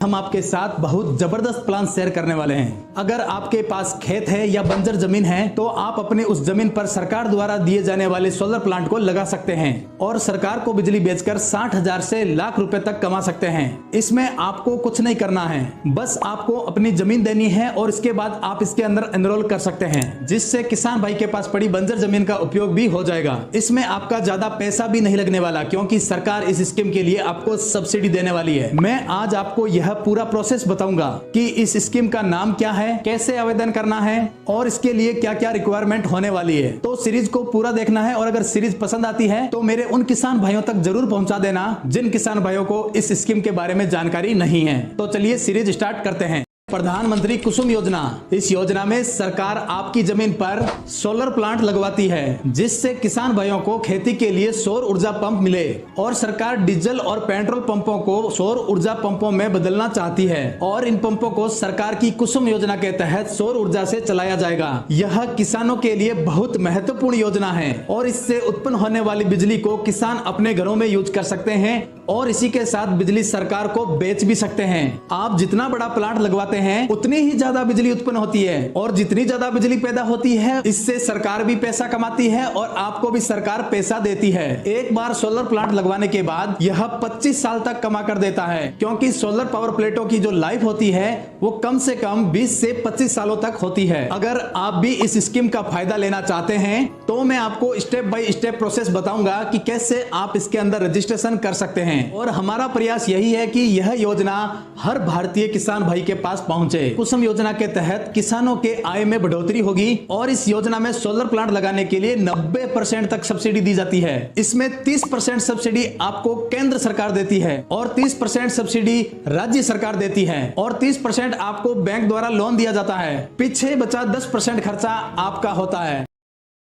हम आपके साथ बहुत जबरदस्त प्लान शेयर करने वाले हैं। अगर आपके पास खेत है या बंजर जमीन है तो आप अपने उस जमीन पर सरकार द्वारा दिए जाने वाले सोलर प्लांट को लगा सकते हैं और सरकार को बिजली बेचकर 60,000 से लाख रुपए तक कमा सकते हैं। इसमें आपको कुछ नहीं करना है, बस आपको अपनी जमीन देनी है और इसके बाद आप इसके अंदर एनरोल कर सकते हैं, जिससे किसान भाई के पास पड़ी बंजर जमीन का उपयोग भी हो जाएगा। इसमें आपका ज्यादा पैसा भी नहीं लगने वाला, क्योंकि सरकार इस स्कीम के लिए आपको सब्सिडी देने वाली है। मैं आज आपको यह पूरा प्रोसेस बताऊंगा कि इस स्कीम का नाम क्या है, कैसे आवेदन करना है और इसके लिए क्या क्या रिक्वायरमेंट होने वाली है। तो सीरीज को पूरा देखना है और अगर सीरीज पसंद आती है तो मेरे उन किसान भाइयों तक जरूर पहुंचा देना जिन किसान भाइयों को इस स्कीम के बारे में जानकारी नहीं है। तो चलिए सीरीज स्टार्ट करते हैं। प्रधानमंत्री कुसुम योजना, इस योजना में सरकार आपकी जमीन पर सोलर प्लांट लगवाती है, जिससे किसान भाइयों को खेती के लिए सौर ऊर्जा पंप मिले और सरकार डीजल और पेट्रोल पंपों को सौर ऊर्जा पंपों में बदलना चाहती है और इन पंपों को सरकार की कुसुम योजना के तहत सौर ऊर्जा से चलाया जाएगा। यह किसानों के लिए बहुत महत्वपूर्ण योजना है और इससे उत्पन्न होने वाली बिजली को किसान अपने घरों में यूज कर सकते हैं और इसी के साथ बिजली सरकार को बेच भी सकते हैं। आप जितना बड़ा प्लांट लगवाते हैं उतनी ही ज्यादा बिजली उत्पन्न होती है और जितनी ज्यादा बिजली पैदा होती है इससे सरकार भी पैसा कमाती है और आपको भी सरकार पैसा देती है। एक बार सोलर प्लांट लगवाने के बाद यह 25 साल तक कमा कर देता है, क्योंकि सोलर पावर प्लेटों की जो लाइफ होती है वो कम से कम 20 से 25 सालों तक होती है। अगर आप भी इस स्कीम का फायदा लेना चाहते हैं तो मैं आपको स्टेप बाय स्टेप प्रोसेस बताऊंगा कि कैसे आप इसके अंदर रजिस्ट्रेशन कर सकते हैं और हमारा प्रयास यही है कि यह योजना हर भारतीय किसान भाई के पास पहुंचे। कुसुम योजना के तहत किसानों के आय में बढ़ोतरी होगी और इस योजना में सोलर प्लांट लगाने के लिए 90% तक सब्सिडी दी जाती है। इसमें 30% सब्सिडी आपको केंद्र सरकार देती है और 30% सब्सिडी राज्य सरकार देती है और 30% आपको बैंक द्वारा लोन दिया जाता है। पीछे बचा 10% खर्चा आपका होता है।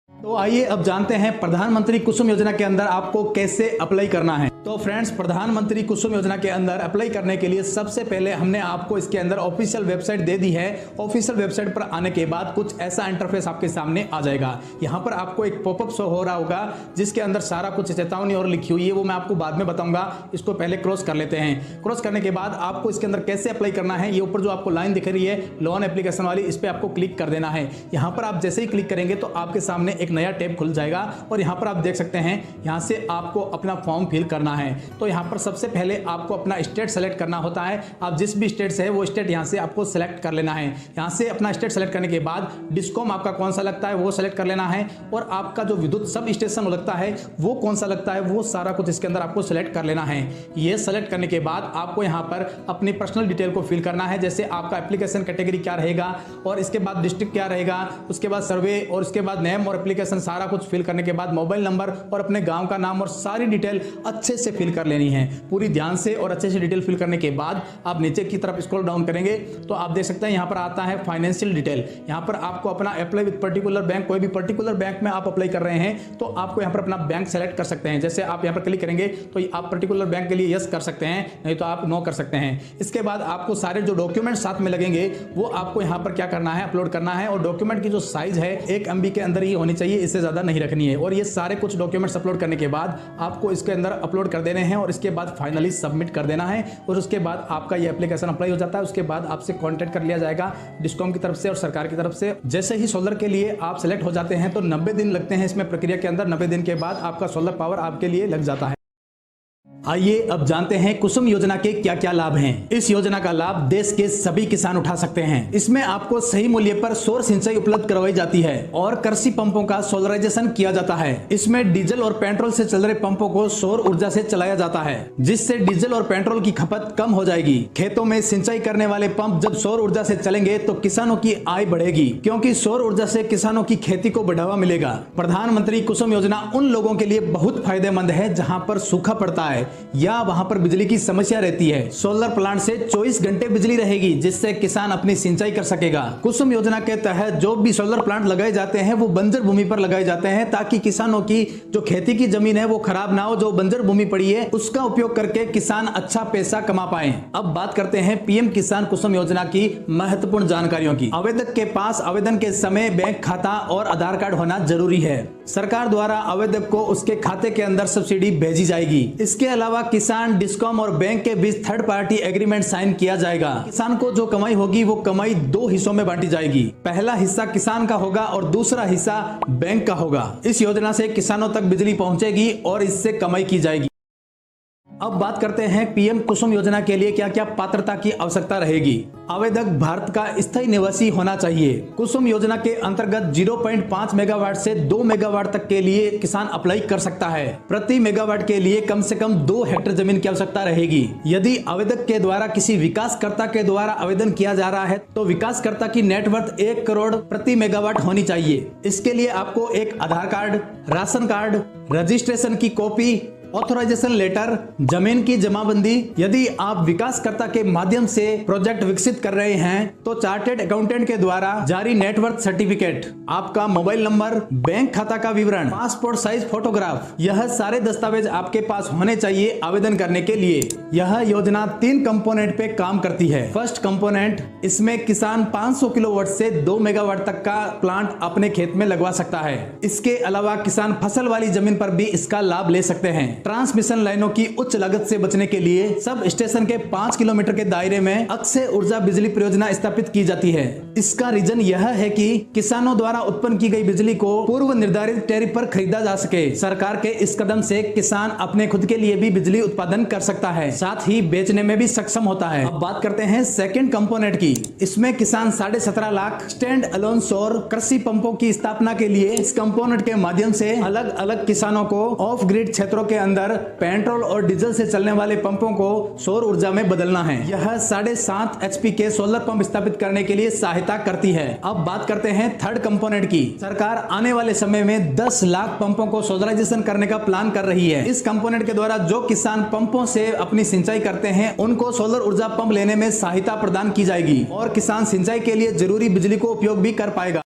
तो आइए अब जानते हैं प्रधानमंत्री कुसुम योजना के अंदर आपको कैसे अप्लाई करना है। तो फ्रेंड्स, प्रधानमंत्री कुसुम योजना के अंदर अप्लाई करने के लिए सबसे पहले हमने आपको इसके अंदर ऑफिशियल वेबसाइट दे दी है। ऑफिशियल वेबसाइट पर आने के बाद कुछ ऐसा इंटरफेस आपके सामने आ जाएगा। यहाँ पर आपको एक पॉपअप शो हो रहा होगा जिसके अंदर सारा कुछ चेतावनी और लिखी हुई है, वो मैं आपको बाद में बताऊंगा। इसको पहले क्रॉस कर लेते हैं। क्रॉस करने के बाद आपको इसके अंदर कैसे अप्लाई करना है, ये ऊपर जो आपको लाइन दिख रही है लोन एप्लीकेशन वाली, इस पर आपको क्लिक कर देना है। यहाँ पर आप जैसे ही क्लिक करेंगे तो आपके सामने एक नया टैब खुल जाएगा और यहाँ पर आप देख सकते हैं यहाँ से आपको अपना फॉर्म फिल करना है। तो यहाँ पर सबसे पहले आपको अपना स्टेट सेलेक्ट करना होता है। आप जिस भी स्टेट से है वो स्टेट यहाँ से आपको सेलेक्ट कर लेना है। यहाँ से अपना स्टेट सेलेक्ट करने के बाद डिस्कॉम आपका कौन सा लगता है वो सेलेक्ट कर लेना है और आपका जो विद्युत सब स्टेशन लगता है वो कौन सा लगता है वो सारा कुछ इसके अंदर आपको सेलेक्ट कर लेना है। ये सेलेक्ट करने के बाद आपको यहाँ पर अपनी पर्सनल डिटेल को फिल करना है, जैसे आपका एप्लीकेशन कैटेगरी क्या रहेगा और इसके बाद डिस्ट्रिक्ट क्या रहेगा, उसके बाद सर्वे और उसके बाद नेम और एप्लीकेशन सारा कुछ फिल करने के बाद मोबाइल नंबर और अपने गांव का नाम और सारी डिटेल अच्छे से फिल कर लेनी है, पूरी ध्यान से और अच्छे से डिटेल फिल करने के बाद आप नीचे की तरफ स्क्रॉल डाउन करेंगे तो आप देख सकते हैं यहाँ पर आता है फाइनेंशियल डिटेल। यहाँ पर आपको अपना अप्लाई विद पर्टिकुलर बैंक, कोई भी पर्टिकुलर बैंक में आप अप्लाई कर रहे हैं तो आपको यहाँ पर अपना बैंक सेलेक्ट कर सकते हैं। जैसे आप यहाँ पर क्लिक करेंगे तो आप पर्टिकुलर बैंक के लिए यस कर सकते हैं, नहीं तो आप नो कर सकते हैं। इसके बाद आपको सारे जो डॉक्यूमेंट साथ में लगेंगे वो आपको यहाँ पर क्या करना है, अपलोड करना है और डॉक्यूमेंट की जो साइज है 1 MB के अंदर ही होनी चाहिए, इससे ज्यादा नहीं रखनी है। और ये सारे कुछ डॉक्यूमेंट्स अपलोड करने के बाद आपको इसके अंदर अपलोड कर देने हैं और इसके बाद फाइनली सबमिट कर देना है और उसके बाद आपका ये एप्लीकेशन अप्लाई हो जाता है। उसके बाद आपसे कांटेक्ट कर लिया जाएगा डिस्कॉम की तरफ से और सरकार की तरफ से। जैसे ही सोलर के लिए आप सेलेक्ट हो जाते हैं तो 90 दिन लगते हैं इसमें प्रक्रिया के अंदर। 90 दिन के बाद आपका सोलर पावर आपके लिए लग जाता है। आइए अब जानते हैं कुसुम योजना के क्या क्या लाभ हैं। इस योजना का लाभ देश के सभी किसान उठा सकते हैं। इसमें आपको सही मूल्य पर सौर सिंचाई उपलब्ध करवाई जाती है और कृषि पंपों का सोलराइजेशन किया जाता है। इसमें डीजल और पेट्रोल से चल रहे पंपों को सौर ऊर्जा से चलाया जाता है, जिससे डीजल और पेट्रोल की खपत कम हो जाएगी। खेतों में सिंचाई करने वाले पंप जब सौर ऊर्जा से चलेंगे तो किसानों की आय बढ़ेगी, क्योंकि सौर ऊर्जा से किसानों की खेती को बढ़ावा मिलेगा। प्रधानमंत्री कुसुम योजना उन लोगों के लिए बहुत फायदेमंद है जहाँ पर सूखा पड़ता है या वहां पर बिजली की समस्या रहती है। सोलर प्लांट से 24 घंटे बिजली रहेगी, जिससे किसान अपनी सिंचाई कर सकेगा। कुसुम योजना के तहत जो भी सोलर प्लांट लगाए जाते हैं वो बंजर भूमि पर लगाए जाते हैं, ताकि किसानों की जो खेती की जमीन है वो खराब ना हो। जो बंजर भूमि पड़ी है उसका उपयोग करके किसान अच्छा पैसा कमा पाए। अब बात करते हैं पीएम किसान कुसुम योजना की महत्वपूर्ण जानकारियों की। आवेदक के पास आवेदन के समय बैंक खाता और आधार कार्ड होना जरूरी है। सरकार द्वारा आवेदक को उसके खाते के अंदर सब्सिडी भेजी जाएगी। इसके अलावा किसान, डिस्कॉम और बैंक के बीच थर्ड पार्टी एग्रीमेंट साइन किया जाएगा। किसान को जो कमाई होगी वो कमाई 2 हिस्सों में बांटी जाएगी। पहला हिस्सा किसान का होगा और दूसरा हिस्सा बैंक का होगा। इस योजना से किसानों तक बिजली पहुंचेगी और इससे कमाई की जाएगी। अब बात करते हैं पीएम कुसुम योजना के लिए क्या क्या पात्रता की आवश्यकता रहेगी। आवेदक भारत का स्थायी निवासी होना चाहिए। कुसुम योजना के अंतर्गत 0.5 मेगावाट से 2 मेगावाट तक के लिए किसान अप्लाई कर सकता है। प्रति मेगावाट के लिए कम से कम 2 हेक्टेयर जमीन की आवश्यकता रहेगी। यदि आवेदक के द्वारा किसी विकासकर्ता के द्वारा आवेदन किया जा रहा है तो विकासकर्ता की नेटवर्थ 1 करोड़ प्रति मेगावाट होनी चाहिए। इसके लिए आपको एक आधार कार्ड, राशन कार्ड, रजिस्ट्रेशन की कॉपी, ऑथराइजेशन लेटर, जमीन की जमाबंदी। यदि आप विकासकर्ता के माध्यम से प्रोजेक्ट विकसित कर रहे हैं तो चार्टेड अकाउंटेंट के द्वारा जारी नेटवर्थ सर्टिफिकेट, आपका मोबाइल नंबर, बैंक खाता का विवरण, पासपोर्ट साइज फोटोग्राफ, यह सारे दस्तावेज आपके पास होने चाहिए आवेदन करने के लिए। यह योजना 3 कंपोनेंट पे काम करती है। फर्स्ट कंपोनेंट, इसमें किसान 500 किलोवाट से 2 मेगावाट तक का प्लांट अपने खेत में लगवा सकता है। इसके अलावा किसान फसल वाली जमीन पर भी इसका लाभ ले सकते हैं। ट्रांसमिशन लाइनों की उच्च लागत से बचने के लिए सब स्टेशन के 5 किलोमीटर के दायरे में अक्षय ऊर्जा बिजली परियोजना स्थापित की जाती है। इसका रीजन यह है कि किसानों द्वारा उत्पन्न की गई बिजली को पूर्व निर्धारित टैरिफ पर खरीदा जा सके। सरकार के इस कदम से किसान अपने खुद के लिए भी बिजली उत्पादन कर सकता है, साथ ही बेचने में भी सक्षम होता है। अब बात करते हैं सेकंड कंपोनेंट की। इसमें किसान 17.5 लाख स्टैंड अलोन सौर कृषि पंपों की स्थापना के लिए इस कंपोनेंट के माध्यम से अलग अलग किसानों को ऑफ ग्रिड क्षेत्रों के अंदर पेट्रोल और डीजल से चलने वाले पंपों को सौर ऊर्जा में बदलना है। यह 7.5 HP के सोलर पंप स्थापित करने के लिए सहायता करती है। अब बात करते हैं थर्ड कंपोनेंट की। सरकार आने वाले समय में 10 लाख पंपों को सोलराइजेशन करने का प्लान कर रही है। इस कंपोनेंट के द्वारा जो किसान पंपों से अपनी सिंचाई करते हैं उनको सोलर ऊर्जा पंप लेने में सहायता प्रदान की जाएगी और किसान सिंचाई के लिए जरूरी बिजली को उपयोग भी कर पाएगा।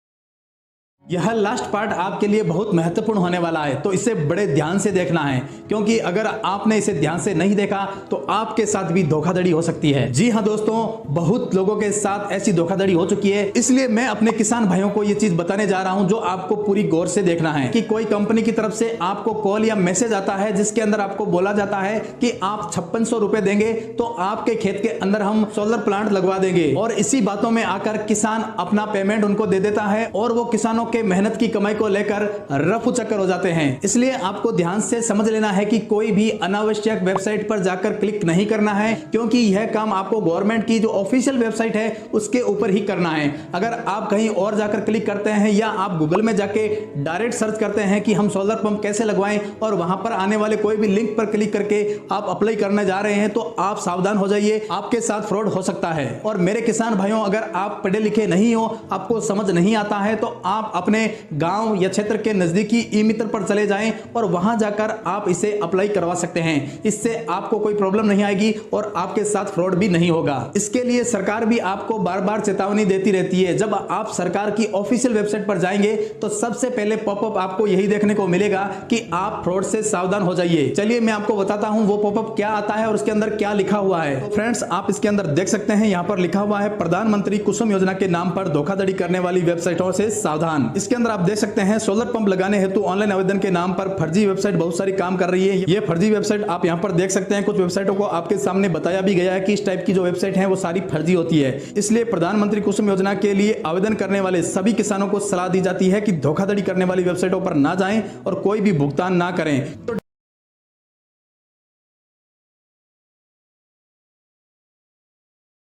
यह लास्ट पार्ट आपके लिए बहुत महत्वपूर्ण होने वाला है, तो इसे बड़े ध्यान से देखना है, क्योंकि अगर आपने इसे ध्यान से नहीं देखा तो आपके साथ भी धोखाधड़ी हो सकती है। जी हाँ दोस्तों, बहुत लोगों के साथ ऐसी धोखाधड़ी हो चुकी है। इसलिए मैं अपने किसान भाइयों को ये चीज बताने जा रहा हूं जो आपको पूरी गौर से देखना है। कि कोई कंपनी की तरफ से आपको कॉल या मैसेज आता है जिसके अंदर आपको बोला जाता है कि आप 5600 रुपए देंगे तो आपके खेत के अंदर हम सोलर प्लांट लगवा देंगे, और इसी बातों में आकर किसान अपना पेमेंट उनको दे देता है और वो किसानों के मेहनत की कमाई को लेकर रफू चक्कर हो जाते हैं। इसलिए आपको ध्यान से समझ लेना है कि कोई भी अनावश्यक वेबसाइट पर जाकर क्लिक नहीं करना है, क्योंकि यह काम आपको गवर्नमेंट की जो ऑफिशियल वेबसाइट है उसके ऊपर ही करना है। अगर आप कहीं और जाकर क्लिक करते हैं या आप गूगल में जाके डायरेक्ट सर्च करते हैं कि हम सोलर पंप कैसे लगवाएं और वहां पर आने वाले कोई भी लिंक पर क्लिक करके आप अप्लाई करने जा रहे हैं, तो आप सावधान हो जाइए, आपके साथ फ्रॉड हो सकता है। और मेरे किसान भाइयों, अगर आप पढ़े लिखे नहीं हो, आपको समझ नहीं आता है, तो आप अपने गांव या क्षेत्र के नजदीकी ई मित्र पर चले जाएं और वहां जाकर आप इसे अप्लाई करवा सकते हैं। इससे आपको कोई प्रॉब्लम नहीं आएगी और आपके साथ फ्रॉड भी नहीं होगा। इसके लिए सरकार भी आपको बार बार चेतावनी देती रहती है। जब आप सरकार की ऑफिशियल वेबसाइट पर जाएंगे तो सबसे पहले पॉपअप आपको यही देखने को मिलेगा कि आप फ्रॉड से सावधान हो जाइए। चलिए मैं आपको बताता हूं वो पॉपअप क्या आता है और उसके अंदर क्या लिखा हुआ है। तो फ्रेंड्स, आप इसके अंदर देख सकते हैं, यहां पर लिखा हुआ है प्रधानमंत्री कुसुम योजना के नाम पर धोखाधड़ी करने वाली वेबसाइटों से सावधान। इसके अंदर आप देख सकते हैं सोलर पंप लगाने हेतु ऑनलाइन आवेदन के नाम पर फर्जी वेबसाइट बहुत सारी काम कर रही है। ये फर्जी वेबसाइट आप यहां पर देख सकते हैं। कुछ वेबसाइटों को आपके सामने बताया भी गया है कि इस टाइप की जो वेबसाइट है वो सारी फर्जी होती है। इसलिए प्रधानमंत्री कुसुम योजना के लिए आवेदन करने वाले सभी किसानों को सलाह दी जाती है कि धोखाधड़ी करने वाली वेबसाइटों पर ना जाएं और कोई भी भुगतान ना करें। तो